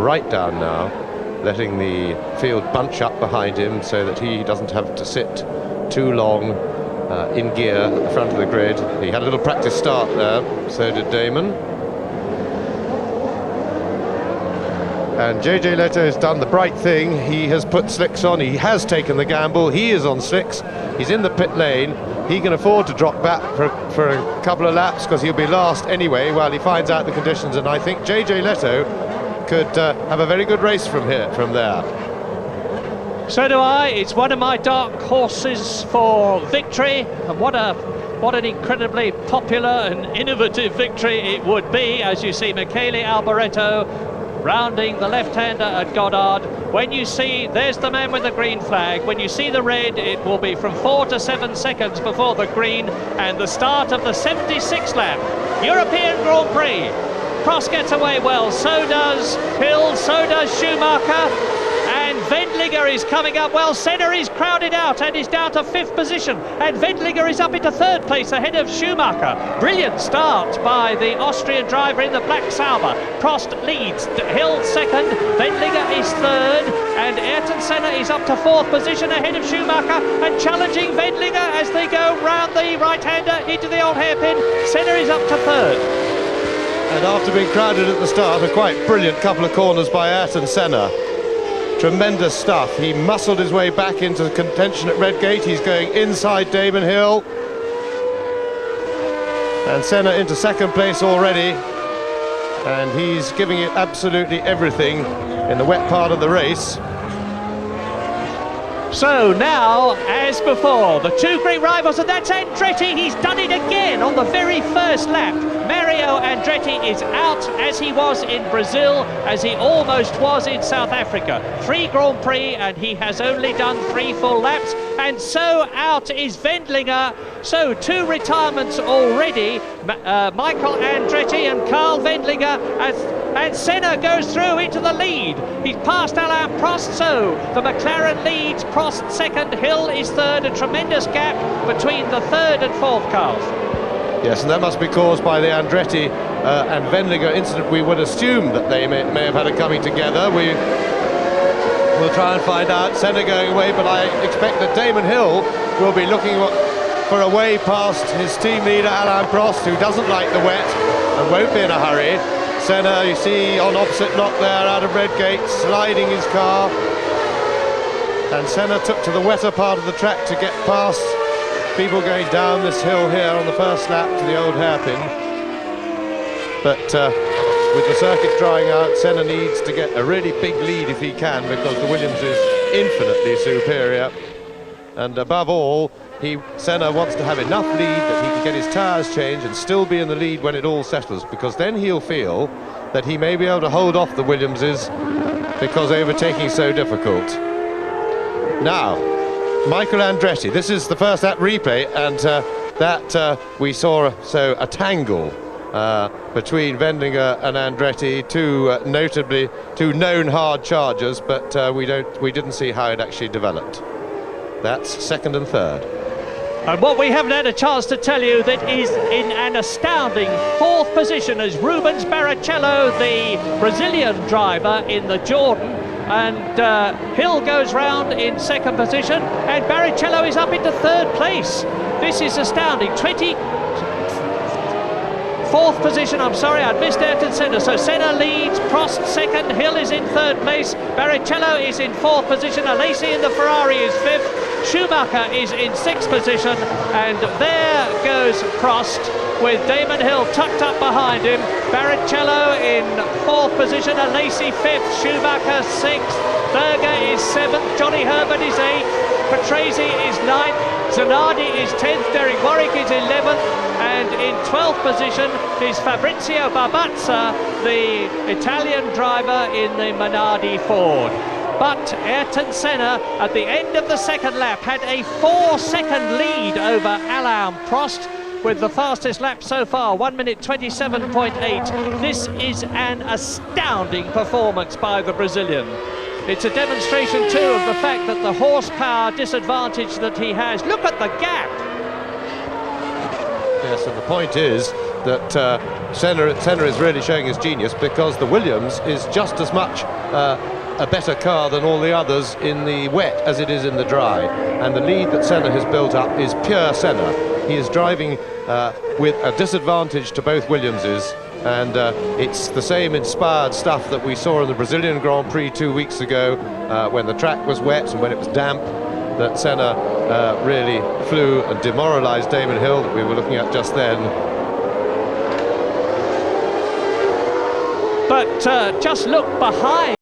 right down now, letting the field bunch up behind him so that he doesn't have to sit too long in gear at the front of the grid. He had a little practice start there, so did Damon. And JJ Leto has done the bright thing. He has put slicks on, he has taken the gamble, he is on slicks, he's in the pit lane. He can afford to drop back for a couple of laps because he'll be last anyway while he finds out the conditions, and I think JJ Leto could have a very good race from there. So do I. It's one of my dark horses for victory, and what an incredibly popular and innovative victory it would be, as you see Michele Alboreto rounding the left-hander at Goddard. When you see, there's the man with the green flag. When you see the red, it will be from 4 to 7 seconds before the green, and the start of the 76th lap. European Grand Prix. Prost gets away well, so does Hill, so does Schumacher, and Wendlinger is coming up well. Senna is crowded out and is down to 5th position, and Wendlinger is up into 3rd place ahead of Schumacher. Brilliant start by the Austrian driver in the black Sauber. Prost leads, Hill 2nd, Wendlinger is 3rd, and Ayrton Senna is up to 4th position ahead of Schumacher and challenging Wendlinger as they go round the right-hander into the old hairpin. Senna is up to 3rd. And after being crowded at the start, a quite brilliant couple of corners by Ayrton Senna. Tremendous stuff. He muscled his way back into the contention at Redgate. He's going inside Damon Hill. And Senna into 2nd place already. And he's giving it absolutely everything in the wet part of the race. So now, as before, the two great rivals, and that's Andretti. He's done it again on the very first lap. Mario Andretti is out, as he was in Brazil, as he almost was in South Africa. 3 Grand Prix, and he has only done 3 full laps. And so out is Wendlinger. So 2 retirements already. Michael Andretti and Carl Wendlinger, and Senna goes through into the lead. He's passed Alain Prost, so the McLaren leads. Prost 2nd, Hill is 3rd. A tremendous gap between the 3rd and 4th cars. Yes, and that must be caused by the Andretti and Wendlinger incident. We would assume that they may have had a coming together. We'll try and find out. Senna going away, but I expect that Damon Hill will be looking for a way past his team leader Alain Prost, who doesn't like the wet and won't be in a hurry. Senna, you see, on opposite block there out of Redgate, sliding his car. And Senna took to the wetter part of the track to get past people going down this hill here on the first lap to the old hairpin. But with the circuit drying out, Senna needs to get a really big lead if he can, because the Williams is infinitely superior. And above all, Senna wants to have enough lead that he can get his tyres changed and still be in the lead when it all settles, because then he'll feel that he may be able to hold off the Williamses because overtaking is so difficult. Now, Michael Andretti, this is the first lap replay, and we saw a tangle between Wendlinger and Andretti, two known hard chargers, but we didn't see how it actually developed. That's 2nd and 3rd. And what we haven't had a chance to tell you, that is in an astounding 4th position as Rubens Barrichello, the Brazilian driver in the Jordan, and Hill goes round in 2nd position, and Barrichello is up into 3rd place. This is astounding. 4th position, I'm sorry, I'd missed Ayrton Senna. So Senna leads, Prost 2nd, Hill is in 3rd place, Barrichello is in 4th position, Alesi in the Ferrari is 5th, Schumacher is in 6th position, and there goes Prost with Damon Hill tucked up behind him. Barrichello in 4th position, Alesi 5th, Schumacher 6th, Berger is 7th, Johnny Herbert is 8th, Patrese is 9th, Zanardi is 10th, Derek Warwick is 11th, and in 12th position is Fabrizio Barbazza, the Italian driver in the Minardi Ford. But Ayrton Senna, at the end of the 2nd lap, had a 4-second lead over Alain Prost, with the fastest lap so far, 1 minute 27.8. This is an astounding performance by the Brazilian. It's a demonstration too of the fact that the horsepower disadvantage that he has. Look at the gap. Yes, and the point is that Senna is really showing his genius, because the Williams is just as much a better car than all the others in the wet as it is in the dry, and the lead that Senna has built up is pure Senna. He is driving with a disadvantage to both Williamses, and it's the same inspired stuff that we saw in the Brazilian Grand Prix 2 weeks ago, when the track was wet and when it was damp, that Senna really flew and demoralised Damon Hill, that we were looking at just then. But just look behind.